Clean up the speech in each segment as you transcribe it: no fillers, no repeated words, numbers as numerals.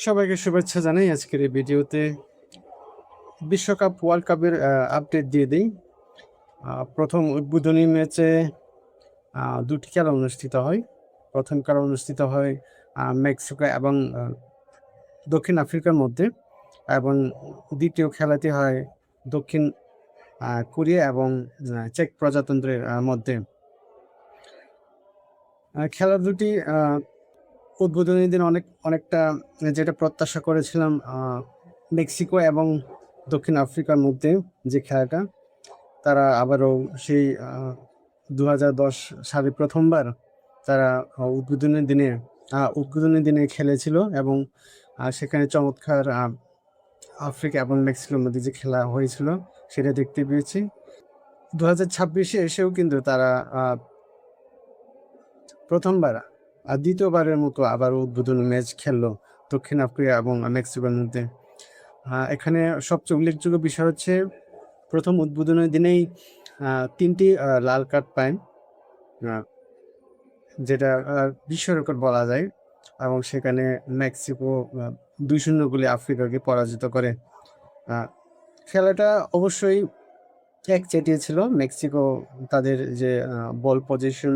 সবাইকে শুভেচ্ছা জানাই। আজকের এই ভিডিওতে বিশ্বকাপ ওয়ার্ল্ড কাপের আপডেট দিয়ে দিই। প্রথম উদ্বোধনী ম্যাচে ২টি খেলা অনুষ্ঠিত হয়। প্রথম খেলা অনুষ্ঠিত হয় মেক্সিকো এবং দক্ষিণ আফ্রিকার মধ্যে, এবং দ্বিতীয় খেলাটি হয় দক্ষিণ কোরিয়া এবং চেক প্রজাতন্ত্রের মধ্যে। খেলা দুটি উদ্বোধনী দিন অনেকটা যেটা প্রত্যাশা করেছিলাম, মেক্সিকো এবং দক্ষিণ আফ্রিকার মধ্যে যে খেলাটা, তারা আবারও সেই ২০১০ সালে প্রথমবার তারা উদ্বোধনী দিনে খেলেছিল, এবং সেখানে চমৎকার আফ্রিকা এবং মেক্সিকোর মধ্যে যে খেলা হয়েছিল সেটা দেখতে পেয়েছি। 2026-এ এসেও কিন্তু তারা প্রথমবার দ্বিতীয়বারের মতো আবার উদ্বোধনী ম্যাচ খেললো দক্ষিণ আফ্রিকা এবং মেক্সিকোর মধ্যে। এখানে সবচেয়ে উল্লেখযোগ্য বিষয় হচ্ছে প্রথম উদ্বোধনের দিনেই 3টি লাল কার্ড পায়, যেটা বিশ্ব রেকর্ড বলা যায়, এবং সেখানে মেক্সিকো 2-0 গোলে আফ্রিকাকে পরাজিত করে। খেলাটা অবশ্যই একচেটিয়া ছিল। মেক্সিকো তাদের যে বল পজিশন,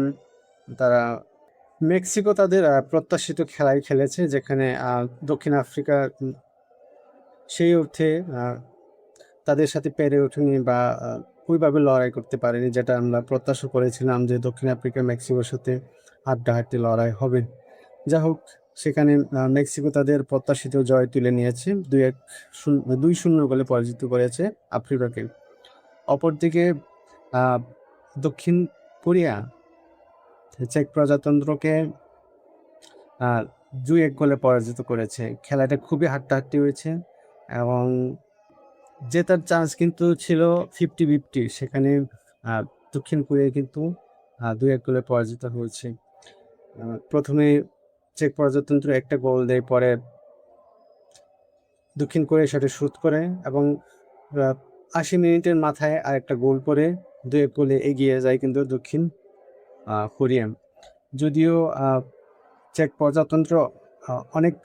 মেক্সিকো তাদের প্রত্যাশিত খেলাই খেলেছে, যেখানে দক্ষিণ আফ্রিকা সেই অর্থে তাদের সাথে পেরে ওঠেনি বা ওইভাবে লড়াই করতে পারেনি, যেটা আমরা প্রত্যাশা করেছিলাম যে দক্ষিণ আফ্রিকা মেক্সিকোর সাথে হাড্ডাহাড্ডি লড়াই হবে। যা হোক, সেখানে মেক্সিকো তাদের প্রত্যাশিত জয় তুলে নিয়েছে, 2-0 গোলে পরাজিত করেছে আফ্রিকাকে। অপরদিকে দক্ষিণ কোরিয়া চেক প্রজাতন্ত্রকে 2-1 গোলে পরাজিত করেছে। খেলাটা খুবই হাড্ডাহাড্ডি হয়েছে, এবং জেতার চান্স কিন্তু ছিল 50-50। সেখানে দক্ষিণ কোরিয়া কিন্তু 2-1 গোলে পরাজিত হয়েছে। প্রথমে চেক প্রজাতন্ত্র একটা গোল দেয়, পরে দক্ষিণ কোরিয়া সেটা শোধ করে, এবং 80 মিনিটের মাথায় আরেকটা গোল করে 2-1 গোলে এগিয়ে যায় কিন্তু দক্ষিণ কোরিয়া। যদিও চেক প্রজাতন্ত্র অনেক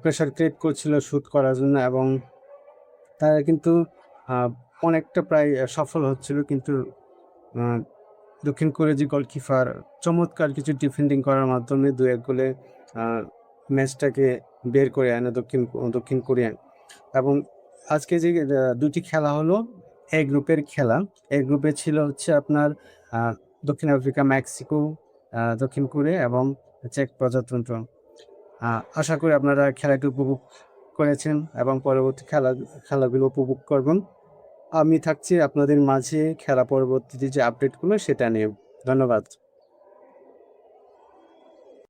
প্রেশার ক্রিয়েট করছিল শোধ করার জন্য, এবং তারা কিন্তু অনেকটা প্রায় সফল হচ্ছিল, কিন্তু দক্ষিণ কোরিয়ার যে গোলকিপার চমৎকার কিছু ডিফেন্ডিং করার মাধ্যমে 2-1 গোলে ম্যাচটাকে বের করে আনে দক্ষিণ কোরিয়া। এবং আজকে যে দুটি খেলা হলো এ গ্রুপের খেলা। এ গ্রুপে ছিল হচ্ছে আপনার দক্ষিণ আফ্রিকা, মেক্সিকো, দক্ষিণ কোরিয়া এবং চেক প্রজাতন্ত্র। আশা করি আপনারা খেলাটি উপভোগ করেছেন এবং পরবর্তী খেলাগুলো উপভোগ করবেন। আমি থাকছি আপনাদের মাঝে খেলা পরবর্তীতে যে আপডেটগুলো সেটা নিয়ে। ধন্যবাদ।